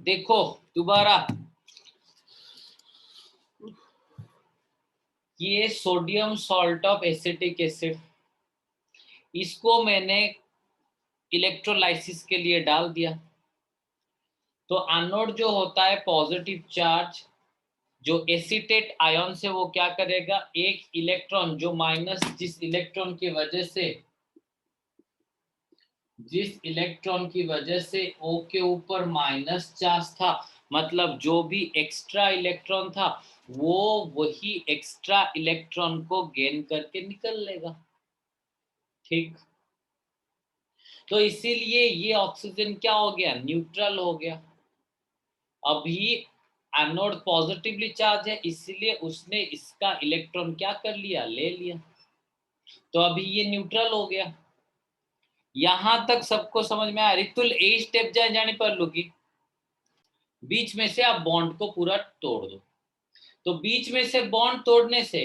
देखो दोबारा, ये sodium salt of acetic acid, इसको मैंने इलेक्ट्रोलाइसिस के लिए डाल दिया। तो एनोड जो होता है पॉजिटिव चार्ज, जो एसीटेट आयन से वो क्या करेगा, एक इलेक्ट्रॉन जो माइनस, जिस इलेक्ट्रॉन की वजह से O के ऊपर माइनस चार्ज था, मतलब जो भी एक्स्ट्रा इलेक्ट्रॉन था वो वही एक्स्ट्रा इलेक्ट्रॉन को गेन करके निकल लेगा। ठीक, तो इसीलिए ये ऑक्सीजन क्या हो गया, न्यूट्रल हो गया। अभी एनोड पॉजिटिवली चार्ज है, इसलिए उसने इसका इलेक्ट्रॉन क्या कर लिया, ले लिया, तो अभी ये न्यूट्रल हो गया। यहां तक सबको समझ में आया? रितुल ए स्टेप जाने पर लुकी, बीच में से आप बॉन्ड को पूरा तोड़ दो। तो बीच में से बॉन्ड तोड़ने से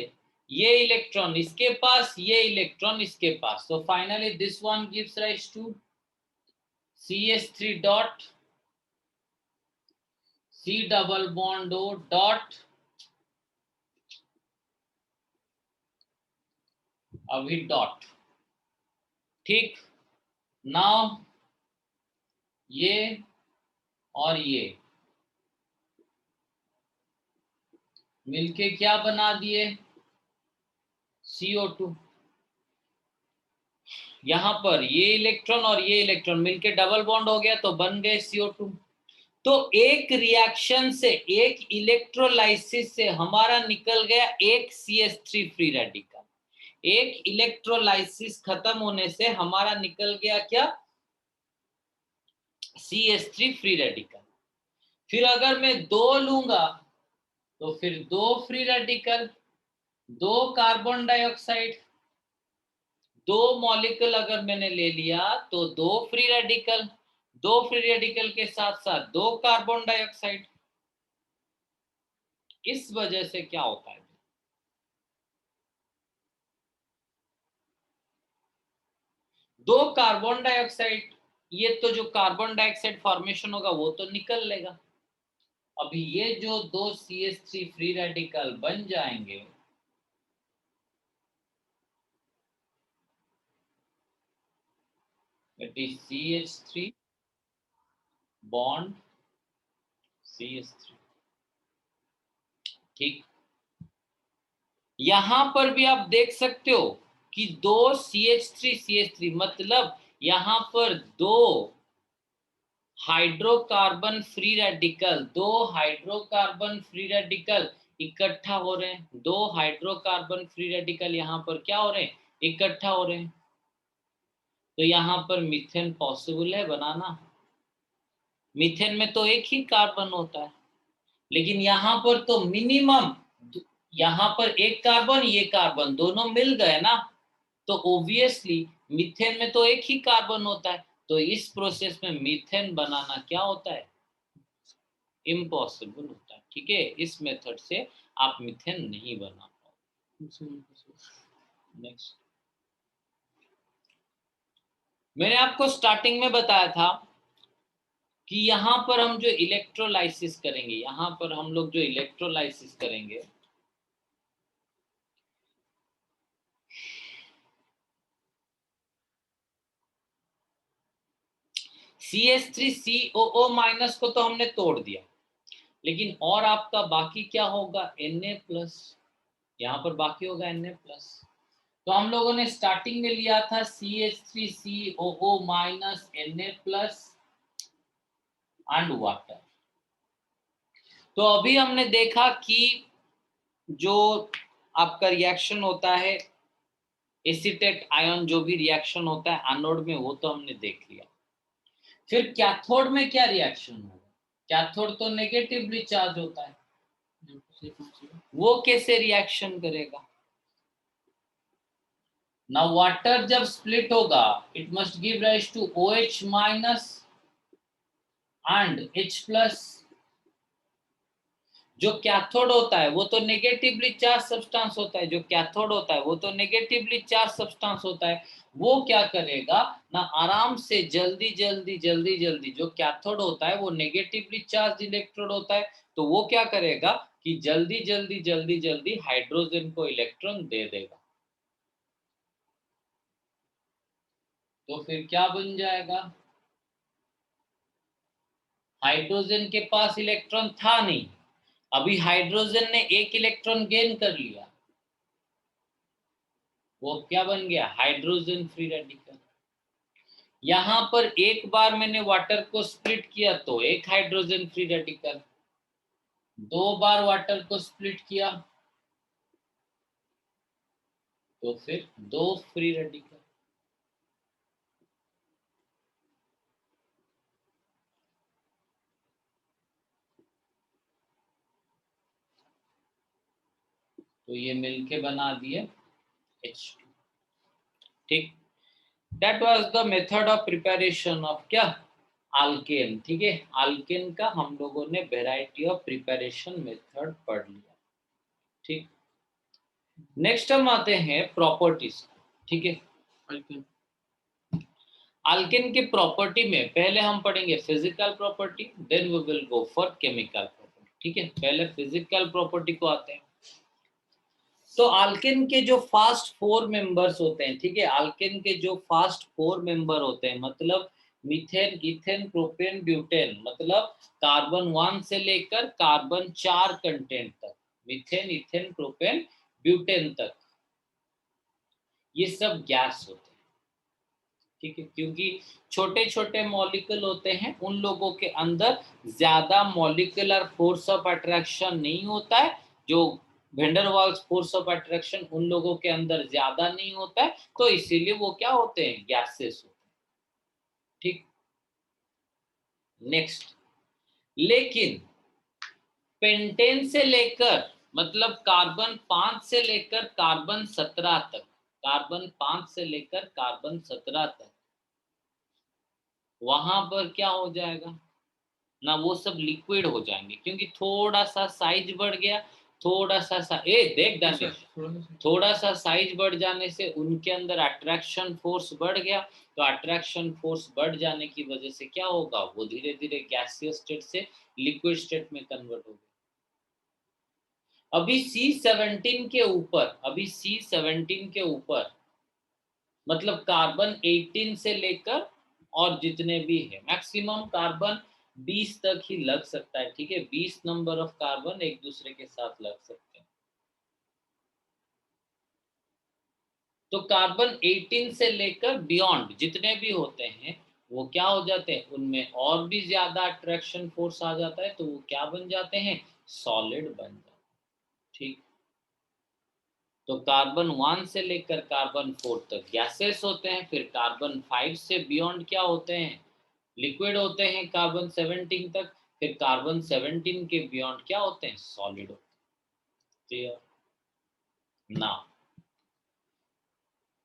ये इलेक्ट्रॉन इसके पास, ये इलेक्ट्रॉन इसके पास, तो finally this one gives rise to CH3 dot C double bond O dot, अभी डॉट। ठीक, नाउ ये और ये मिलके क्या बना दिए, CO2। यहां पर ये इलेक्ट्रॉन और ये इलेक्ट्रॉन मिलके डबल बॉन्ड हो गया, तो बन गए CO2। तो एक रिएक्शन से, एक इलेक्ट्रोलाइसिस से हमारा निकल गया एक CH3 फ्री रेडिकल। एक इलेक्ट्रोलाइसिस खत्म होने से हमारा निकल गया क्या, CH3 फ्री रेडिकल। फिर अगर मैं दो लूंगा तो फिर दो फ्री रेडिकल, दो कार्बन डाइऑक्साइड, दो मॉलिक्यूल अगर मैंने ले लिया तो दो फ्री रेडिकल, दो फ्री रेडिकल के साथ साथ दो कार्बन डाइऑक्साइड। इस वजह से क्या होता है, दो कार्बन डाइऑक्साइड, ये तो जो कार्बन डाइऑक्साइड फॉर्मेशन होगा वो तो निकल लेगा। अभी ये जो दो CH3 फ्री रेडिकल बन जाएंगे, it is CH3 bond CH3। ठीक, यहां पर भी आप देख सकते हो कि दो CH3 मतलब यहां पर दो हाइड्रोकार्बन फ्री रेडिकल, दो हाइड्रोकार्बन फ्री रेडिकल इकट्ठा हो रहे हैं, दो हाइड्रोकार्बन फ्री रेडिकल यहां पर क्या हो रहे हैं, इकट्ठा हो रहे हैं। तो यहां पर मीथेन पॉसिबल है बनाना। मीथेन में तो एक ही कार्बन होता है, लेकिन यहां पर तो मिनिमम, यहां पर एक कार्बन, ये कार्बन दोनों मिल गए ना, तो ऑब्वियसली मीथेन में तो एक ही कार्बन होता है, तो इस प्रोसेस में मीथेन बनाना क्या होता है, इम्पॉसिबल होता है। ठीक है, इस मेथड से आप मीथेन नहीं बना पाओगे। नेक्स्ट, मैंने आपको स्टार्टिंग में बताया था कि यहां पर हम जो इलेक्ट्रोलाइसिस करेंगे, यहां पर हम लोग जो इलेक्ट्रोलाइसिस करेंगे, CH3COO माइनस को तो हमने तोड़ दिया, लेकिन और आपका बाकी क्या होगा, Na+, यहां पर बाकी होगा Na+। तो हम लोगों ने स्टार्टिंग में लिया था CH3COO minus Na+ and water. तो अभी हमने देखा कि जो आपका रिएक्शन होता है एसीटेट आयन, जो भी रिएक्शन होता है एनोड में, वो तो हमने देख लिया। फिर कैथोड में क्या रिएक्शन होगा, कैथोड तो नेगेटिवली चार्ज होता है, वो कैसे रिएक्शन करेगा। ना वाटर जब स्प्लिट होगा it must give rise to OH minus and H+। जो कैथोड होता है वो तो नेगेटिवली चार्ज सब्सटेंस होता है, जो कैथोड होता है वो तो नेगेटिवली चार्ज सब्सटेंस होता है। वो क्या करेगा ना, आराम से जल्दी जल्दी जल्दी जल्दी, जो कैथोड होता है वो नेगेटिवली चार्ज इलेक्ट्रोड होता है, तो वो क्या करेगा कि जल्दी जल्दी जल्दी जल्दी हाइड्रोजन को इलेक्ट्रॉन दे देगा। तो फिर क्या बन जाएगा, हाइड्रोजन के पास इलेक्ट्रॉन था नहीं, अभी हाइड्रोजन ने एक इलेक्ट्रॉन गेन कर लिया, वो क्या बन गया, हाइड्रोजन फ्री रेडिकल। यहां पर एक बार मैंने वाटर को स्प्लिट किया तो एक हाइड्रोजन फ्री रेडिकल, दो बार वाटर को स्प्लिट किया तो फिर दो फ्री रेडिकल। तो ये मिलके बना दिए H2। ठीक, that was the method of preparation of क्या, अल्केन। ठीक है, अल्केन का हम लोगों ने वेराइटी ऑफ प्रिपरेशन मेथड पढ़ लिया। ठीक, नेक्स्ट हम आते हैं प्रॉपर्टीज। ठीक है, अल्केन के प्रॉपर्टी में पहले हम पढ़ेंगे physical property, then we will go for chemical property. ठीक है, पहले फिजिकल प्रॉपर्टी को आते हैं। तो अल्केन के जो फास्ट फोर मेंबर्स होते हैं, ठीक है, अल्केन के जो फास्ट फोर मेंबर होते हैं, मतलब मीथेन, इथेन, प्रोपेन, ब्यूटेन, मतलब कार्बन 1 से लेकर कार्बन 4 कंटेंट तक, मीथेन, इथेन, प्रोपेन, ब्यूटेन तक, ये सब गैस होते हैं। ठीक है, क्योंकि छोटे छोटे मॉलिक्यूल होते हैं, उन लोगों के अंदर ज्यादा मॉलिक्यूलर फोर्स ऑफ अट्रैक्शन नहीं होता है, जो वेंडरवाल्स फोर्स ऑफ अट्रैक्शन उन लोगों के अंदर ज्यादा नहीं होता है, तो इसीलिए वो क्या होते हैं, गैसेस होते हैं। ठीक, नेक्स्ट, लेकिन पेंटेन से लेकर, मतलब कार्बन 5 से लेकर कार्बन 17 तक, कार्बन 5 से लेकर कार्बन 17 तक, वहां पर क्या हो जाएगा ना, वो सब लिक्विड हो जाएंगे, क्योंकि थोड़ा सा साइज बढ़ गया, थोड़ा सा ए देख दानिश, थोड़ा सा साइज बढ़ जाने से उनके अंदर अट्रैक्शन फोर्स बढ़ गया, तो अट्रैक्शन फोर्स बढ़ जाने की वजह से क्या होगा, वो धीरे धीरे गैसियस स्टेट से लिक्विड स्टेट में कन्वर्ट होगा। अभी C17 के ऊपर, अभी C17 के ऊपर, मतलब कार्बन 18 से लेकर और जितने भी है, मैक्सिमम कार्बन 20 तक ही लग सकता है। ठीक है, 20 नंबर ऑफ कार्बन एक दूसरे के साथ लग सकते हैं। तो कार्बन 18 से लेकर बियॉन्ड जितने भी होते हैं, वो क्या हो जाते हैं, उनमें और भी ज्यादा अट्रैक्शन फोर्स आ जाता है, तो वो क्या बन जाते हैं, सॉलिड बन जाते हैं। ठीक, तो कार्बन 1 से लेकर कार्बन 4 तक गैसेस होते हैं, फिर कार्बन 5 से बियॉन्ड क्या होते हैं, लिक्विड होते हैं, कार्बन 17 तक, फिर कार्बन 17 के बियॉन्ड क्या होते हैं, सॉलिड होते हैं। ना,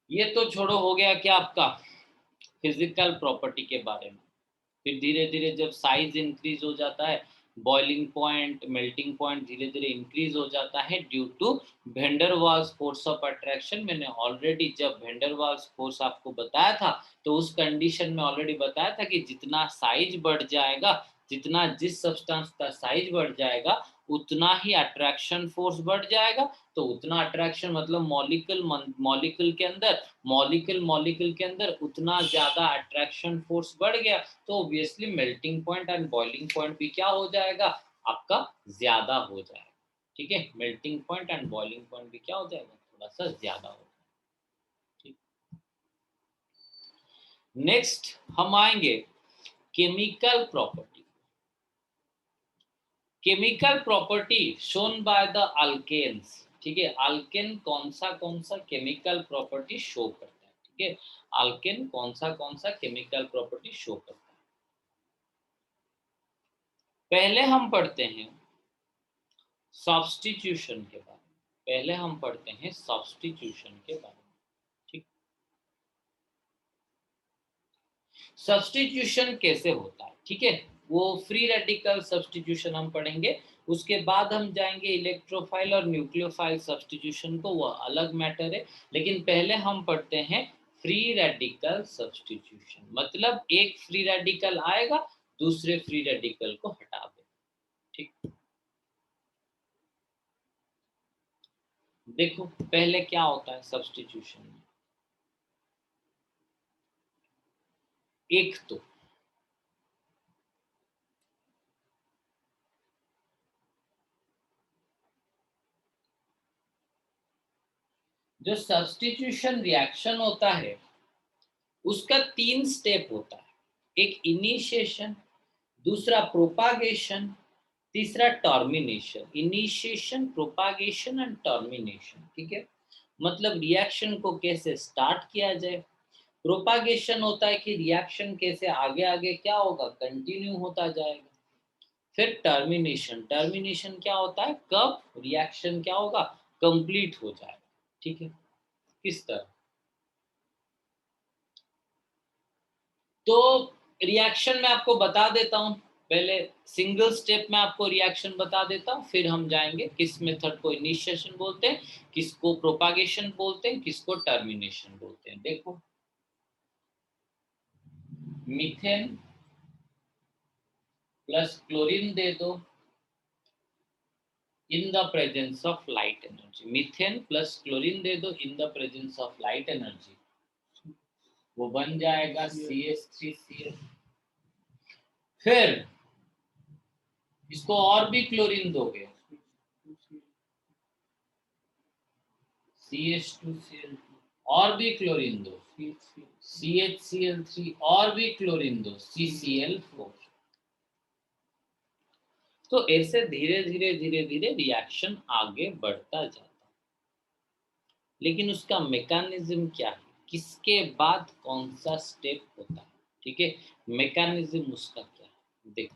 ये तो छोड़ो, हो गया क्या आपका फिजिकल प्रॉपर्टी के बारे में। फिर धीरे धीरे जब साइज इंक्रीज हो जाता है, बॉइलिंग पॉइंट, मेल्टिंग पॉइंट धीरे धीरे इंक्रीज हो जाता है due to van der Waals force of attraction. मैंने ऑलरेडी जब वेंडरवाल्स फोर्स आपको बताया था, तो उस कंडीशन में ऑलरेडी बताया था कि जितना साइज बढ़ जाएगा, जितना जिस सब्सटेंस का साइज बढ़ जाएगा, उतना ही अट्रैक्शन फोर्स बढ़ जाएगा। तो उतना अट्रैक्शन मतलब मॉलिक्यूल के अंदर, मॉलिक्यूल के अंदर उतना ज्यादा अट्रैक्शन फोर्स बढ़ गया, तो obviously melting point and boiling point भी क्या हो जाएगा, आपका ज्यादा हो जाएगा। ठीक है, melting point and boiling point भी क्या हो जाएगा, थोड़ा सा ज्यादा हो जाएगा। ठीक, नेक्स्ट हम आएंगे chemical property. Chemical property shown by the alkanes. ठीक है, अल्केन कौन सा केमिकल प्रॉपर्टी शो करता है। ठीक है, अल्केन कौन सा केमिकल प्रॉपर्टी शो करता है। पहले हम पढ़ते हैं सब्स्टिट्यूशन के बारे में, पहले हम पढ़ते हैं सब्स्टिट्यूशन के बारे में। ठीक, सब्स्टिट्यूशन कैसे होता है, ठीक है, वो फ्री रेडिकल सब्स्टिट्यूशन हम पढ़ेंगे, उसके बाद हम जाएंगे इलेक्ट्रोफाइल और न्यूक्लियोफाइल सब्स्टिट्यूशन को, वो अलग मैटर है। लेकिन पहले हम पढ़ते हैं फ्री रेडिकल सब्स्टिट्यूशन, मतलब एक फ्री रेडिकल आएगा, दूसरे फ्री रेडिकल को हटा दे। ठीक, देखो पहले क्या होता है सब्स्टिट्यूशन में। एक तो जो सब्स्टिट्यूशन रिएक्शन होता है उसका 3 स्टेप होता है। एक इनिशिएशन, दूसरा प्रोपागेशन, तीसरा termination. Initiation, propagation and termination. ठीक है, मतलब रिएक्शन को कैसे स्टार्ट किया जाए। प्रोपागेशन होता है कि रिएक्शन कैसे आगे आगे क्या होगा, कंटिन्यू होता जाएगा। फिर टर्मिनेशन, टर्मिनेशन क्या होता है, कब रिएक्शन क्या होगा, कंप्लीट हो जाएगा। ठीक है, किस तरह, तो रिएक्शन में आपको बता देता हूं। पहले सिंगल स्टेप में आपको रिएक्शन बता देता हूं, फिर हम जाएंगे किस मेथड को इनिशिएशन बोलते हैं, किसको प्रोपागेशन बोलते हैं, किसको टर्मिनेशन बोलते हैं। देखो, मीथेन प्लस क्लोरीन दे दो in the presence of light energy. Methane plus chlorine दे दो in the presence of light energy, वो बन जाएगा CH3Cl। फिर इसको और भी क्लोरीन दोगे, CH2Cl, और भी क्लोरीन दो, CHCl3, और भी क्लोरीन दो, CCl4। तो ऐसे धीरे धीरे धीरे धीरे रिएक्शन आगे बढ़ता जाता है। लेकिन उसका मैकेनिज्म क्या है, किसके बाद कौन सा स्टेप होता है। ठीक है, मैकेनिज्म उसका क्या है, देखो।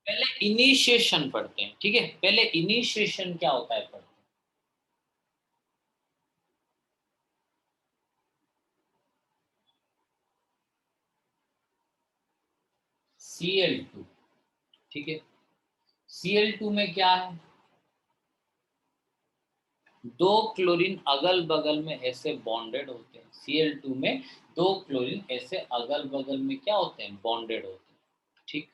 पहले इनिशिएशन पढ़ते हैं। ठीक है, पहले इनिशिएशन क्या होता है पढ़ते हैं। Cl2, ठीक है, Cl2 में क्या है, दो क्लोरीन अगल बगल में ऐसे बॉन्डेड होते हैं। Cl2 में दो क्लोरीन ऐसे अगल बगल में क्या होते हैं, बॉन्डेड होते हैं। ठीक,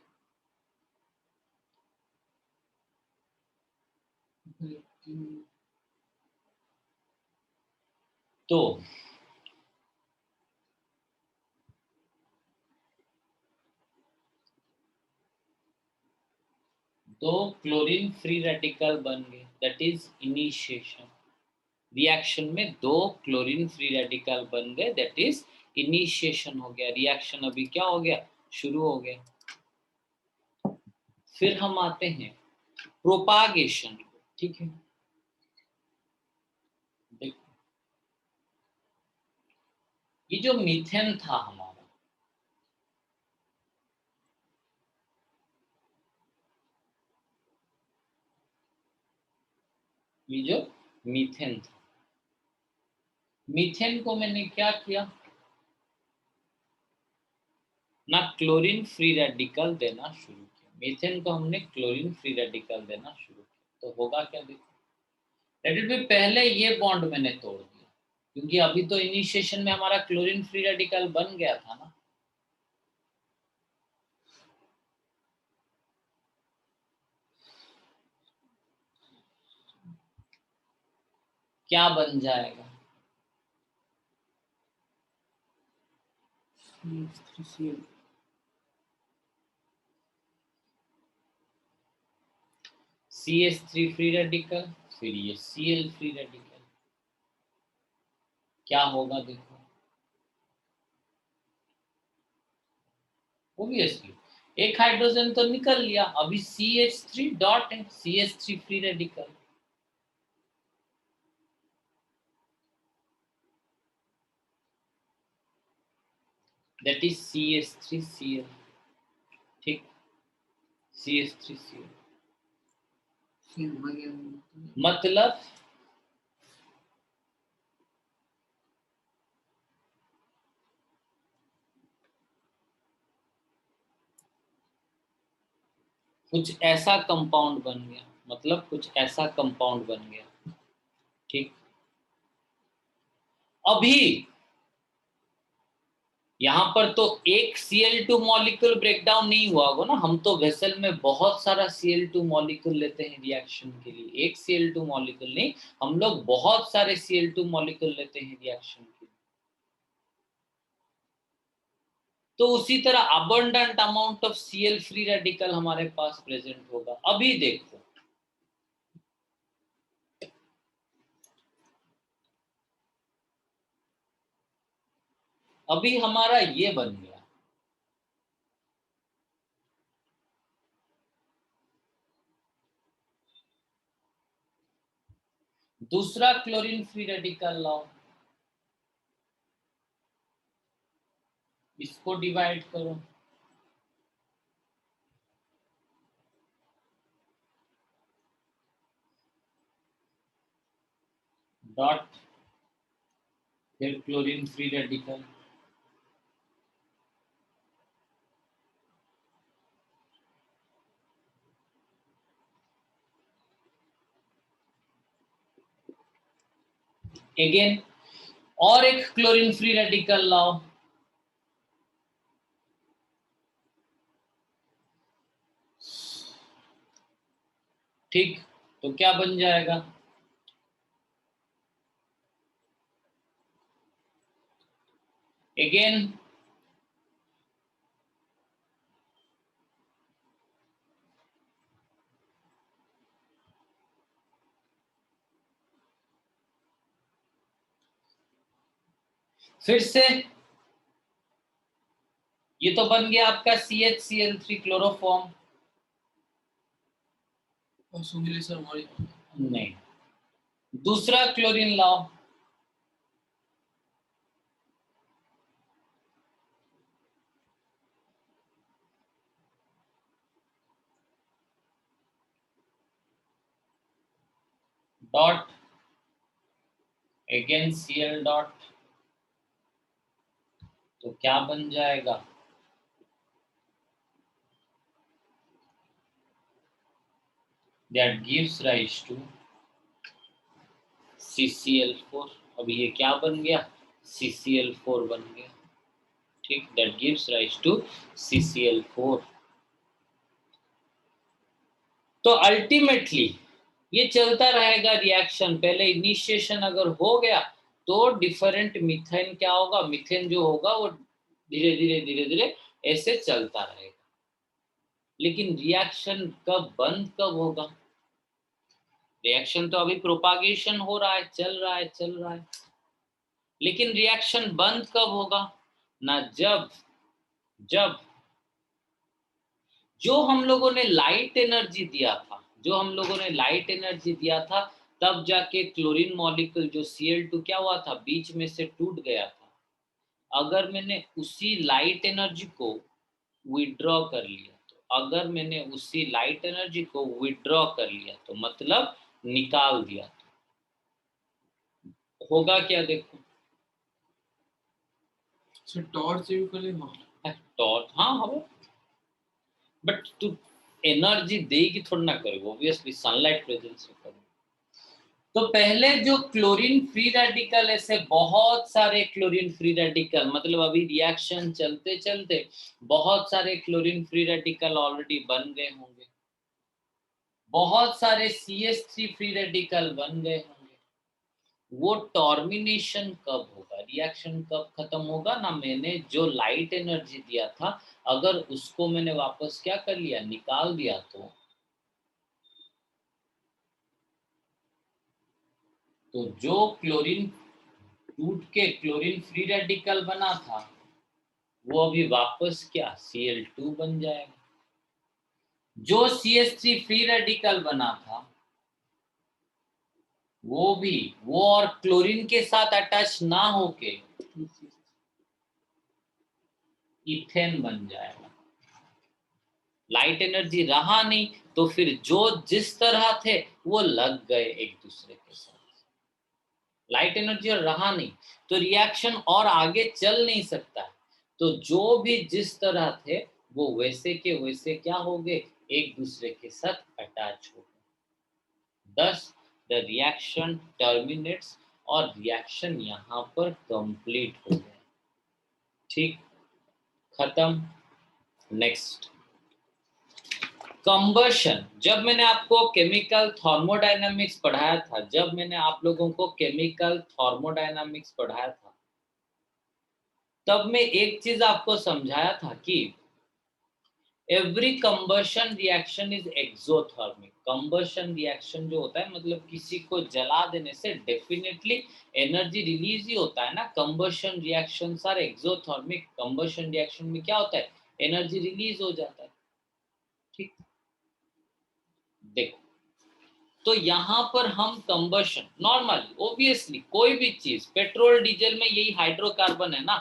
तो दो क्लोरीन फ्री रेडिकल बन गए, दैट इज इनिशिएशन। रिएक्शन में दो क्लोरीन फ्री रेडिकल बन गए, दैट इज इनिशिएशन हो गया। रिएक्शन अभी क्या हो गया, शुरू हो गया। फिर हम आते हैं प्रोपागेशन। ठीक है, देखो ये जो मीथेन था हमारा, ये जो मीथेन था, मीथेन को मैंने क्या किया, ना क्लोरीन फ्री रेडिकल देना शुरू किया। मीथेन को हमने क्लोरीन फ्री रेडिकल देना शुरू किया, तो होगा क्या, देखो। लेट इट बी, पहले ये बॉन्ड मैंने तोड़ दिया, क्योंकि अभी तो इनिशिएशन में हमारा क्लोरीन फ्री रेडिकल बन गया था ना। क्या बन जाएगा, CH3 फ्री रेडिकल, फिर ये Cl फ्री रेडिकल, क्या होगा देखो। ओब्वियसली एक हाइड्रोजन तो निकल लिया, अभी CH3 डॉट है, CH3 free radical. That is CH3Cl, ठीक, CH3Cl। मतलब कुछ ऐसा कंपाउंड बन गया, मतलब कुछ ऐसा कंपाउंड बन गया, ठीक। अभी यहाँ पर तो एक Cl2 मॉलिक्यूल ब्रेकडाउन नहीं हुआ होगा ना, हम तो वेसल में बहुत सारा Cl2 मॉलिक्यूल लेते हैं रिएक्शन के लिए, एक Cl2 मॉलिक्यूल नहीं, हम लोग बहुत सारे Cl2 मॉलिक्यूल लेते हैं रिएक्शन के लिए। तो उसी तरह abundant amount of Cl free radical हमारे पास प्रेजेंट होगा। अभी देखो, अभी हमारा ये बन गया, दूसरा क्लोरीन फ्री रेडिकल लाओ, इसको डिवाइड करो, डॉट, फिर क्लोरीन फ्री रेडिकल, अगेन और एक क्लोरीन फ्री रेडिकल लाओ, ठीक, तो क्या बन जाएगा, अगेन फिर से ये तो बन गया आपका CHCl3 क्लोरोफॉर्म, नहीं, दूसरा क्लोरीन लाओ, डॉट, अगेन Cl डॉट, तो क्या बन जाएगा, that gives rise to CCl4। अब ये क्या बन गया, CCl4 बन गया, ठीक, that gives rise to CCl4। तो अल्टीमेटली ये चलता रहेगा रिएक्शन, पहले इनिशिएशन अगर हो गया तो डिफरेंट मीथेन क्या होगा, मीथेन जो होगा वो धीरे धीरे धीरे धीरे ऐसे चलता रहेगा। लेकिन रिएक्शन कब बंद कब होगा, रिएक्शन तो अभी प्रोपागेशन हो रहा है, चल रहा है चल रहा है, लेकिन रिएक्शन बंद कब होगा ना, जब जब जो हम लोगों ने लाइट एनर्जी दिया था, जो हम लोगों ने लाइट एनर्जी दिया था, तब जाके क्लोरीन मॉलिक्यूल जो Cl2 क्या हुआ था, बीच में से टूट गया था। अगर मैंने उसी लाइट एनर्जी को विड्रॉ कर लिया, तो अगर मैंने उसी लाइट एनर्जी को विड्रॉ कर लिया तो मतलब निकाल दिया, तो होगा क्या, देखो टॉर्च यूज करेगा, टॉर्च हाँ हो, बट तू एनर्जी देगी थोड़ा ना करेगा, ऑब्वियसली सनलाइट प्रेजेंस में करेगा। तो पहले जो क्लोरीन फ्री रेडिकल, ऐसे बहुत सारे क्लोरीन फ्री रेडिकल, मतलब अभी रिएक्शन चलते चलते बहुत सारे क्लोरीन फ्री रेडिकल ऑलरेडी बन गए होंगे, बहुत सारे CH3 फ्री रेडिकल बन गए होंगे। वो टर्मिनेशन कब होगा, रिएक्शन कब खत्म होगा ना, मैंने जो लाइट एनर्जी दिया था अगर उसको मैंने वापस क्या कर लिया, निकाल दिया, तो जो क्लोरीन टूट के क्लोरीन फ्री रेडिकल बना था वो अभी वापस क्या Cl2 बन जाएगा, जो CH3 फ्री रेडिकल बना था वो भी, वो और क्लोरीन के साथ अटैच ना होके इथेन बन जाएगा। लाइट एनर्जी रहा नहीं तो फिर जो जिस तरह थे वो लग गए एक दूसरे के साथ। लाइट एनर्जी और रहा नहीं तो रिएक्शन और आगे चल नहीं सकता है। तो जो भी जिस तरह थे वो वैसे के वैसे क्या हो गए, एक दूसरे के साथ अटैच हो गए। दस द रिएक्शन टर्मिनेट्स और रिएक्शन यहाँ पर कंप्लीट हो गया। ठीक, खत्म। Next, combustion. जब मैंने आपको केमिकल थर्मोडायनामिक्स पढ़ाया था, जब मैंने आप लोगों को केमिकल थर्मोडायनामिक्स पढ़ाया था, तब मैं एक चीज आपको समझाया था कि every combustion reaction is exothermic. Combustion reaction जो होता है मतलब किसी को जला देने से डेफिनेटली एनर्जी रिलीज ही होता है ना। Combustion reactions are exothermic. Combustion reaction में क्या होता है, एनर्जी रिलीज हो जाता है। ठीक, देखो तो यहाँ पर हम कंबशन नॉर्मल ऑब्वियसली कोई भी चीज, पेट्रोल डीजल में यही हाइड्रोकार्बन है ना।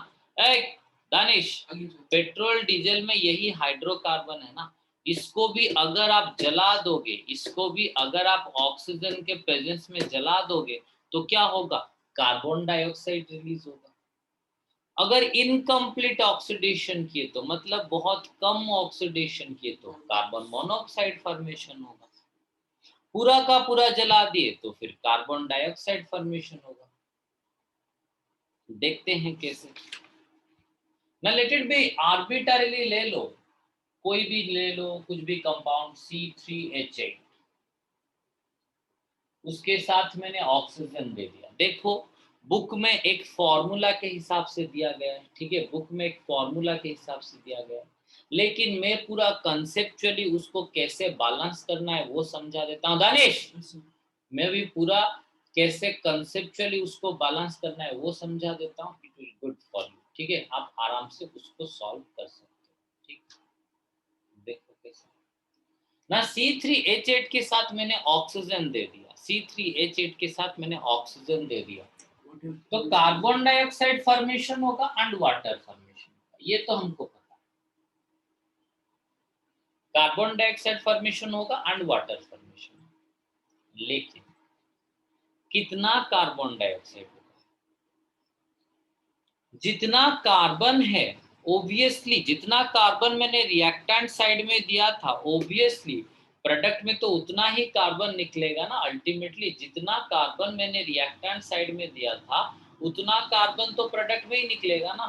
दानिश, पेट्रोल डीजल में यही हाइड्रोकार्बन है ना। इसको भी अगर आप जला दोगे, इसको भी अगर आप ऑक्सीजन के प्रेजेंस में जला दोगे तो क्या होगा, कार्बन डाइऑक्साइड रिलीज होगा। अगर इनकम्प्लीट ऑक्सीडेशन किए तो मतलब बहुत कम ऑक्सीडेशन किए तो कार्बन मोनोऑक्साइड फॉर्मेशन होगा। पूरा का पूरा जला दिए तो फिर कार्बन डाइऑक्साइड फॉर्मेशन होगा। देखते हैं कैसे। ना लेट इट बी आर्बिट्ररीली ले लो, कोई भी ले लो, कुछ भी कंपाउंड C3H8, उसके साथ मैंने ऑक्सीजन दे दिया। देखो बुक में एक फॉर्मूला के हिसाब से दिया गया है, ठीक है, बुक में एक फॉर्मूला के हिसाब से दिया गया है, लेकिन मैं पूरा कंसेप्चुअली उसको कैसे बैलेंस करना है वो समझा देता हूँ। दानिश, मैं भी पूरा कैसे कंसेप्चुअली उसको बैलेंस करना है वो समझा देता हूँ। It will good for you, ठीक है, आप आराम से उसको सॉल्व कर सकते हो। ठीक, देखो कैसे ना। C3H8 के साथ मैंने ऑक्सीजन दे दिया, C3H8 के साथ मैंने ऑक्सीजन दे दिया तो कार्बन डाइऑक्साइड फॉर्मेशन होगा एंड वाटर फॉर्मेशन होगा, ये तो हमको पता है। कार्बन डाइऑक्साइड फॉर्मेशन होगा एंड वाटर फॉर्मेशन, लेकिन कितना कार्बन डाइऑक्साइड होगा, जितना कार्बन है ओब्वियसली, जितना कार्बन मैंने रिएक्टेंट साइड में दिया था ओब्वियसली प्रोडक्ट में तो उतना ही कार्बन निकलेगा ना। अल्टीमेटली जितना कार्बन मैंने रिएक्टेंट साइड में दिया था उतना कार्बन तो प्रोडक्ट में ही निकलेगा ना।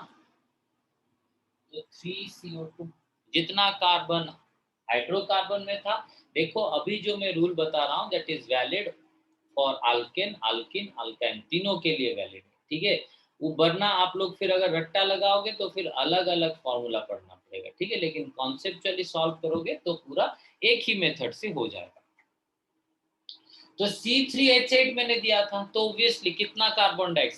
तो 3CO2 जितना कार्बन हाइड्रोकार्बन में था, देखो अभी जो मैं रूल बता रहा हूँ that is valid for alkane, alkene, alkyne, तीनों के लिए वैलिड है। ठीक है, वो वरना आप लोग फिर अगर रट्टा लगाओगे तो फिर अलग अलग फॉर्मूला पढ़ना पड़ेगा। ठीक है, लेकिन कॉन्सेप्चुअली सॉल्व करोगे तो पूरा एक ही मेथड से हो जाएगा। तो C3H8 मैंने दिया था तो ऑब्वियसली कितना कार्बन डाइऑक्साइड